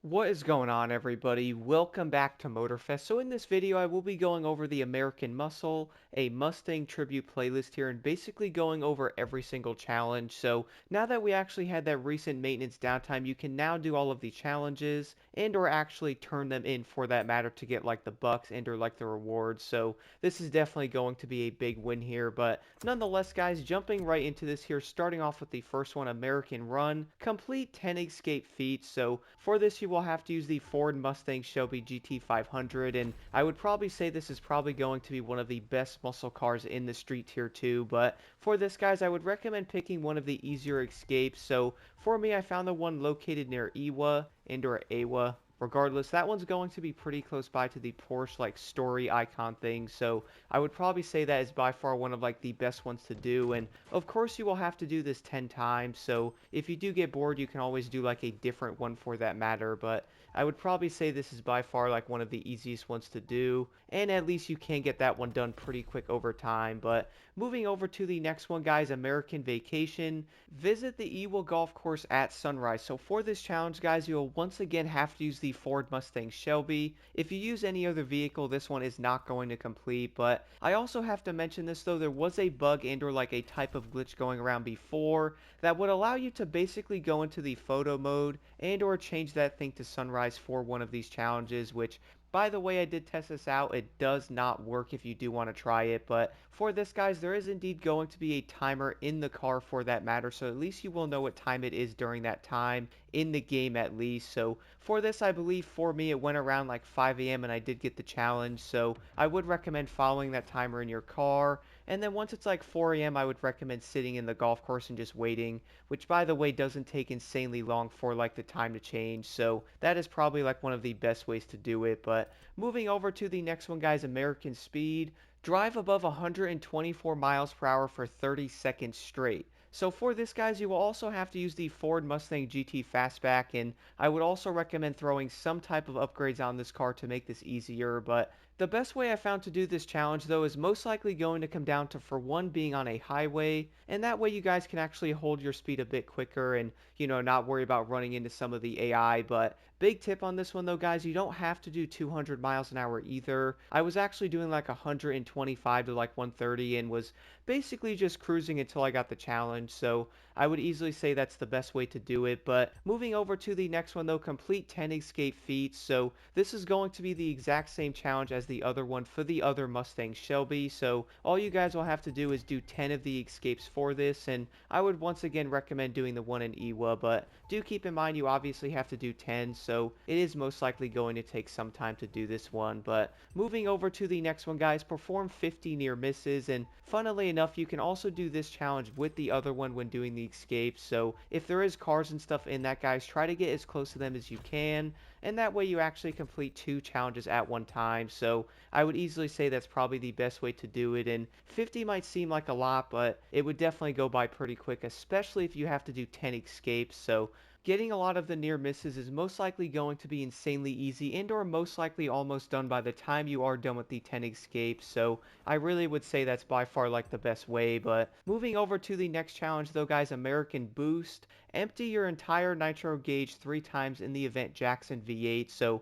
What is going on, everybody? Welcome back to Motorfest. So in this video I will be going over the American Muscle, a Mustang tribute playlist here, and basically going over every single challenge. So now that we actually had that recent maintenance downtime, you can now do all of the challenges and or actually turn them in for that matter to get like the bucks and or like the rewards. So this is definitely going to be a big win here, but nonetheless guys, jumping right into this here, starting off with the first one, American Run, complete 10 escape feats. So for this you will have to use the Ford Mustang Shelby GT500, and I would probably say this is probably going to be one of the best muscle cars in the street tier 2, but for this guys I would recommend picking one of the easier escapes. So for me I found the one located near Iwa and or Awa. Regardless, that one's going to be pretty close by to the Porsche like story icon thing, so I would probably say that is by far one of like the best ones to do. And of course you will have to do this 10 times, so if you do get bored you can always do like a different one for that matter, but I would probably say this is by far like one of the easiest ones to do, and at least you can get that one done pretty quick over time. But moving over to the next one guys, American Vacation, visit the Ewell Golf Course at sunrise. So for this challenge guys, you'll once again have to use the Ford Mustang Shelby. If you use any other vehicle, this one is not going to complete, but I also have to mention this though, there was a bug and or like a type of glitch going around before that would allow you to basically go into the photo mode and or change that thing to sunrise for one of these challenges, which by the way, I did test this out. It does not work if you do want to try it, but for this guys, there is indeed going to be a timer in the car for that matter, so at least you will know what time it is during that time in the game at least. So for this, I believe for me it went around like 5 a.m. and I did get the challenge, so I would recommend following that timer in your car. And then once it's like 4 a.m. I would recommend sitting in the golf course and just waiting, which by the way doesn't take insanely long for like the time to change, so that is probably like one of the best ways to do it. But moving over to the next one guys, American Speed, drive above 124 miles per hour for 30 seconds straight. So for this guys, you will also have to use the Ford Mustang GT Fastback, and I would also recommend throwing some type of upgrades on this car to make this easier. But the best way I found to do this challenge though is most likely going to come down to, for one, being on a highway, and that way you guys can actually hold your speed a bit quicker and not worry about running into some of the AI. But big tip on this one though guys, you don't have to do 200 miles an hour either. I was actually doing like 125 to like 130 and was basically just cruising until I got the challenge, so I would easily say that's the best way to do it. But moving over to the next one though, complete 10 escape feats. So this is going to be the exact same challenge as the other one for the other Mustang Shelby, so all you guys will have to do is do 10 of the escapes for this, and I would once again recommend doing the one in Iwa, but do keep in mind you obviously have to do 10, so it is most likely going to take some time to do this one. But moving over to the next one guys, perform 50 near misses, and funnily enough you can also do this challenge with the other one when doing the escapes. So if there is cars and stuff in that guys, try to get as close to them as you can, and that way you actually complete 2 challenges at one time. So I would easily say that's probably the best way to do it, and 50 might seem like a lot, but it would definitely go by pretty quick, especially if you have to do 10 escapes. So getting a lot of the near misses is most likely going to be insanely easy and or most likely almost done by the time you are done with the 10 escapes, so I really would say that's by far like the best way. But moving over to the next challenge though guys, American Boost, empty your entire nitro gauge 3 times in the event Jackson V8. So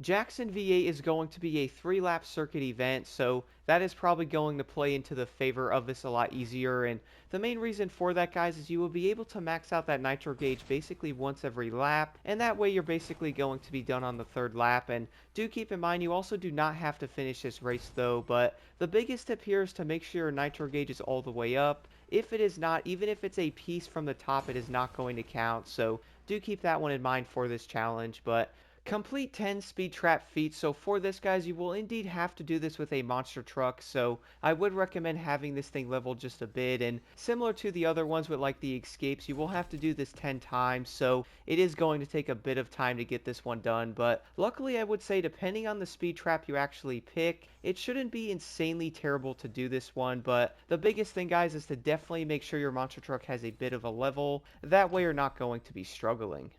Jackson V8 is going to be a 3-lap circuit event, so that is probably going to play into the favor of this a lot easier. And the main reason for that guys is you will be able to max out that nitro gauge basically once every lap, and that way you're basically going to be done on the 3rd lap. And do keep in mind you also do not have to finish this race though, but the biggest tip here is to make sure your nitro gauge is all the way up. If it is not, even if it's a piece from the top, it is not going to count, so do keep that one in mind for this challenge. But complete 10 speed trap feats. So for this guys, you will indeed have to do this with a monster truck, so I would recommend having this thing leveled just a bit. And similar to the other ones with like the escapes, you will have to do this 10 times, so it is going to take a bit of time to get this one done. But luckily I would say depending on the speed trap you actually pick, it shouldn't be insanely terrible to do this one. But the biggest thing guys is to definitely make sure your monster truck has a bit of a level, that way you're not going to be struggling.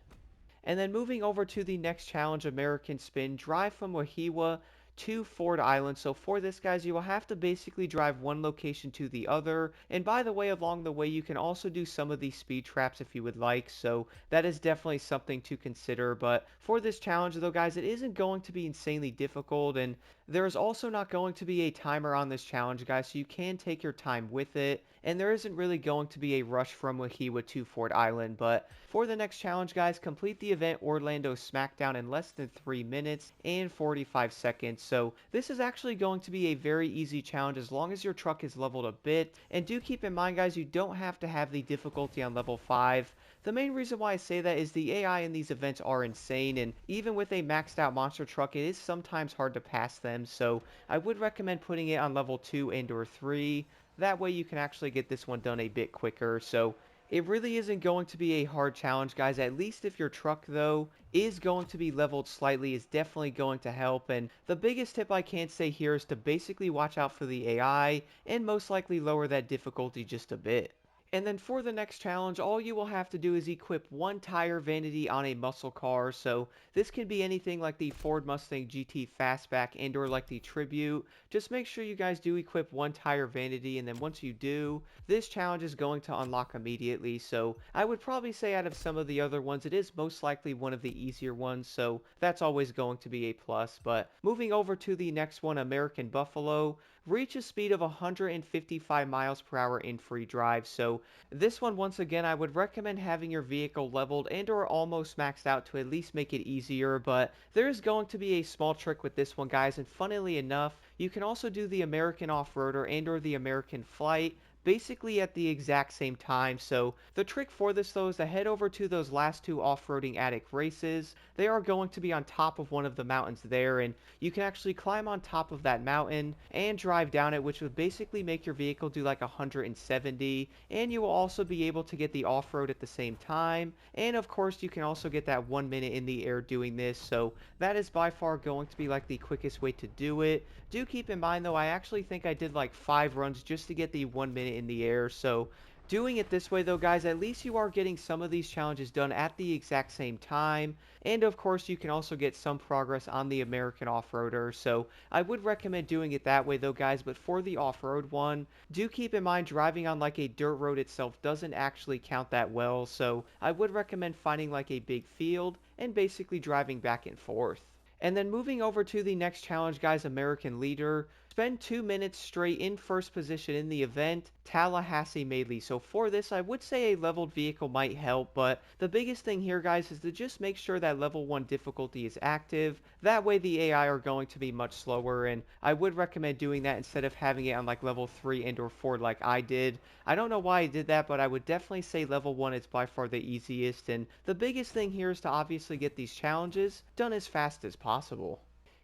And then moving over to the next challenge, American Spin, drive from Wahiwa to Ford Island. So for this, guys, you will have to basically drive one location to the other. And by the way, along the way, you can also do some of these speed traps if you would like. So that is definitely something to consider. But for this challenge, though, guys, it isn't going to be insanely difficult. And there is also not going to be a timer on this challenge, guys. So you can take your time with it. And there isn't really going to be a rush from Wahiwa to Ford Island. But for the next challenge, guys, complete the event Orlando Smackdown in less than 3 minutes and 45 seconds. So this is actually going to be a very easy challenge as long as your truck is leveled a bit. And do keep in mind, guys, you don't have to have the difficulty on level 5. The main reason why I say that is the AI in these events are insane, and even with a maxed out monster truck, it is sometimes hard to pass them. So I would recommend putting it on level 2 and or 3. That way you can actually get this one done a bit quicker. So it really isn't going to be a hard challenge, guys. At least if your truck, though, is going to be leveled slightly, is definitely going to help. And the biggest tip I can say here is to basically watch out for the AI and most likely lower that difficulty just a bit. And then for the next challenge, all you will have to do is equip one tire vanity on a muscle car. So this can be anything like the Ford Mustang GT Fastback and or like the Tribute. Just make sure you guys do equip one tire vanity, and then once you do, this challenge is going to unlock immediately. So I would probably say out of some of the other ones, it is most likely one of the easier ones. So that's always going to be a plus. But moving over to the next one, American Buffalo. Reach a speed of 155 miles per hour in free drive. So this one, once again, I would recommend having your vehicle leveled and or almost maxed out to at least make it easier. But there is going to be a small trick with this one, guys, and funnily enough, you can also do the American Off-Roader and or the American Flight basically at the exact same time. So the trick for this, though, is to head over to those last two off-roading attic races. They are going to be on top of one of the mountains there, and you can actually climb on top of that mountain and drive down it, which would basically make your vehicle do like 170, and you will also be able to get the off-road at the same time. And of course, you can also get that 1 minute in the air doing this. So that is by far going to be like the quickest way to do it. Do keep in mind, though, I actually think I did like 5 runs just to get the 1 minute in the air. So doing it this way, though, guys, at least you are getting some of these challenges done at the exact same time. And of course, you can also get some progress on the American Off-Roader. So I would recommend doing it that way, though, guys. But for the off-road one, do keep in mind driving on like a dirt road itself doesn't actually count that well. So I would recommend finding like a big field and basically driving back and forth. And then moving over to the next challenge, guys, American Leader. Spend 2 minutes straight in first position in the event, Tallahassee Medley. So for this, I would say a leveled vehicle might help, but the biggest thing here, guys, is to just make sure that level 1 difficulty is active. That way the AI are going to be much slower, and I would recommend doing that instead of having it on like level 3 and or 4 like I did. I don't know why I did that, but I would definitely say level 1 is by far the easiest, and the biggest thing here is to obviously get these challenges done as fast as possible.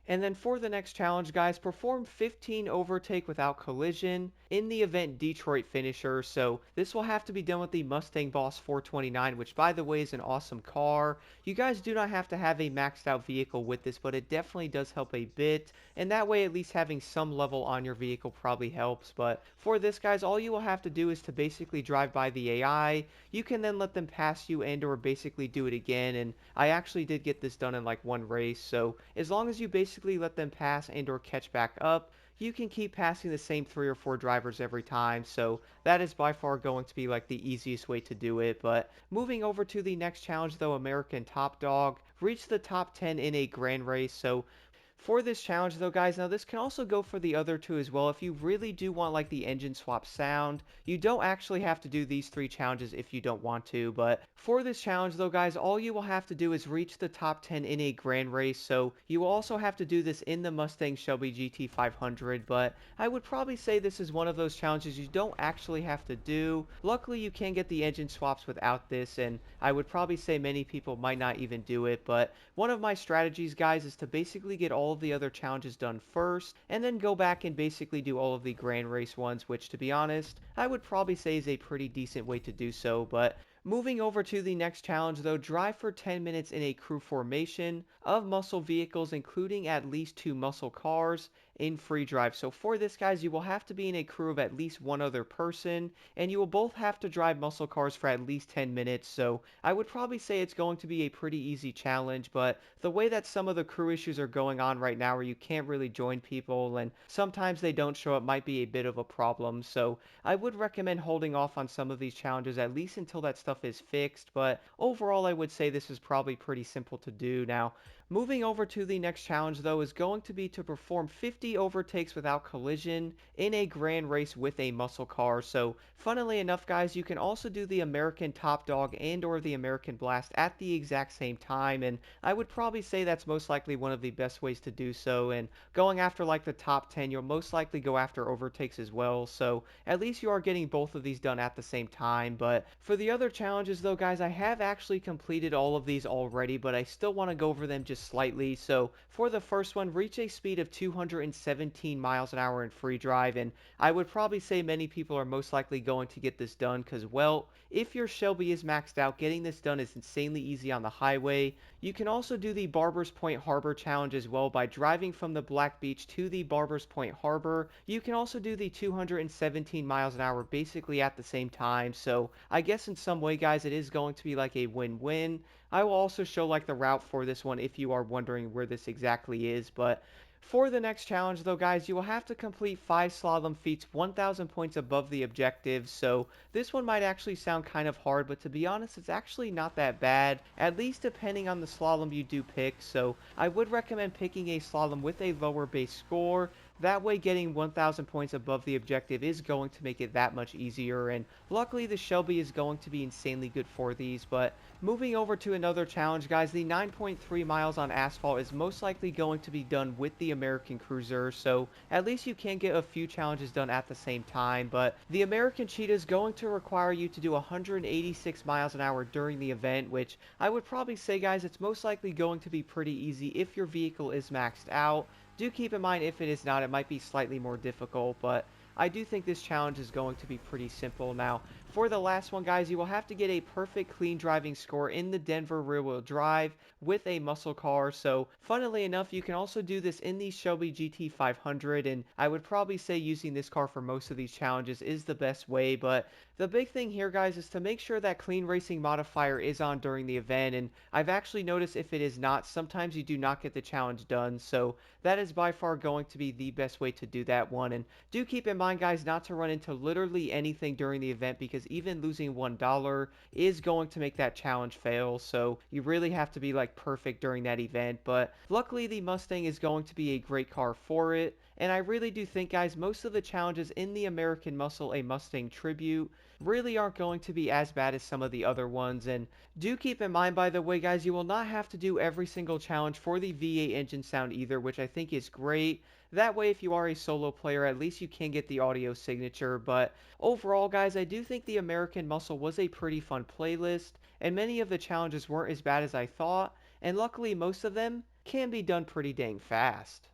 And then for the next challenge, guys, perform 15 overtake without collision in the event Detroit Finisher. So this will have to be done with the Mustang Boss 429, which by the way is an awesome car. You guys do not have to have a maxed out vehicle with this, but it definitely does help a bit. And that way, at least having some level on your vehicle probably helps. But for this, guys, all you will have to do is to basically drive by the AI. You can then let them pass you and or basically do it again. And I actually did get this done in like one race. So as long as you basically let them pass and or catch back up, you can keep passing the same 3 or 4 drivers every time. So that is by far going to be like the easiest way to do it. But moving over to the next challenge, though, American Top Dog. Reach the top 10 in a grand race. So for this challenge, though, guys, now this can also go for the other two as well. If you really do want like the engine swap sound, you don't actually have to do these 3 challenges if you don't want to. But for this challenge, though, guys, all you will have to do is reach the top 10 in a grand race. So you will also have to do this in the Mustang Shelby GT 500. But I would probably say this is one of those challenges you don't actually have to do. Luckily, you can get the engine swaps without this, and I would probably say many people might not even do it. But one of my strategies, guys, is to basically get all of the other challenges done first, and then go back and basically do all of the grand race ones, which, to be honest, I would probably say is a pretty decent way to do so. But moving over to the next challenge though, drive for 10 minutes in a crew formation of muscle vehicles, including at least 2 muscle cars in free drive. So for this, guys, you will have to be in a crew of at least one other person, and you will both have to drive muscle cars for at least 10 minutes. So I would probably say it's going to be a pretty easy challenge, but the way that some of the crew issues are going on right now where you can't really join people and sometimes they don't show up might be a bit of a problem. So I would recommend holding off on some of these challenges at least until that stuff is fixed, but overall I would say this is probably pretty simple to do. Now, moving over to the next challenge though is going to be to perform 50 overtakes without collision in a grand race with a muscle car. So funnily enough, guys, you can also do the American Top Dog and or the American Blast at the exact same time, and I would probably say that's most likely one of the best ways to do so. And going after like the top 10, you'll most likely go after overtakes as well, so at least you are getting both of these done at the same time. But for the other challenges though, guys, I have actually completed all of these already, but I still want to go over them just slightly. So for the first one, reach a speed of 217 miles an hour in free drive, and I would probably say many people are most likely going to get this done because, well, if your Shelby is maxed out, getting this done is insanely easy on the highway. You can also do the Barbers Point Harbor Challenge as well by driving from the Black Beach to the Barbers Point Harbor. You can also do the 217 miles an hour basically at the same time, so I guess in some way, guys, it is going to be like a win-win. I will also show like the route for this one if you are wondering where this exactly is, but for the next challenge though, guys, you will have to complete 5 slalom feats 1,000 points above the objective. So this one might actually sound kind of hard, but to be honest, it's actually not that bad, at least depending on the slalom you do pick. So I would recommend picking a slalom with a lower base score. That way getting 1,000 points above the objective is going to make it that much easier, and luckily the Shelby is going to be insanely good for these. But moving over to another challenge, guys, the 9.3 miles on asphalt is most likely going to be done with the American Cruiser, so at least you can get a few challenges done at the same time. But the American Cheetah is going to require you to do 186 miles an hour during the event, which I would probably say, guys, it's most likely going to be pretty easy if your vehicle is maxed out. Do keep in mind if it is not, it might be slightly more difficult, but I do think this challenge is going to be pretty simple. Now, for the last one, guys, you will have to get a perfect clean driving score in the Denver rear-wheel drive with a muscle car. So, funnily enough, you can also do this in the Shelby GT500, and I would probably say using this car for most of these challenges is the best way. But the big thing here, guys, is to make sure that clean racing modifier is on during the event, and I've actually noticed if it is not, sometimes you do not get the challenge done. So that is by far going to be the best way to do that one. And do keep in mind, guys, not to run into literally anything during the event, because even losing $1 is going to make that challenge fail. So you really have to be like perfect during that event. But luckily the Mustang is going to be a great car for it. And I really do think, guys, most of the challenges in the American Muscle a Mustang Tribute really aren't going to be as bad as some of the other ones. And do keep in mind, by the way, guys, you will not have to do every single challenge for the V8 engine sound either, which I think is great. That way, if you are a solo player, at least you can get the audio signature. But overall, guys, I do think the American Muscle was a pretty fun playlist, and many of the challenges weren't as bad as I thought, and luckily most of them can be done pretty dang fast.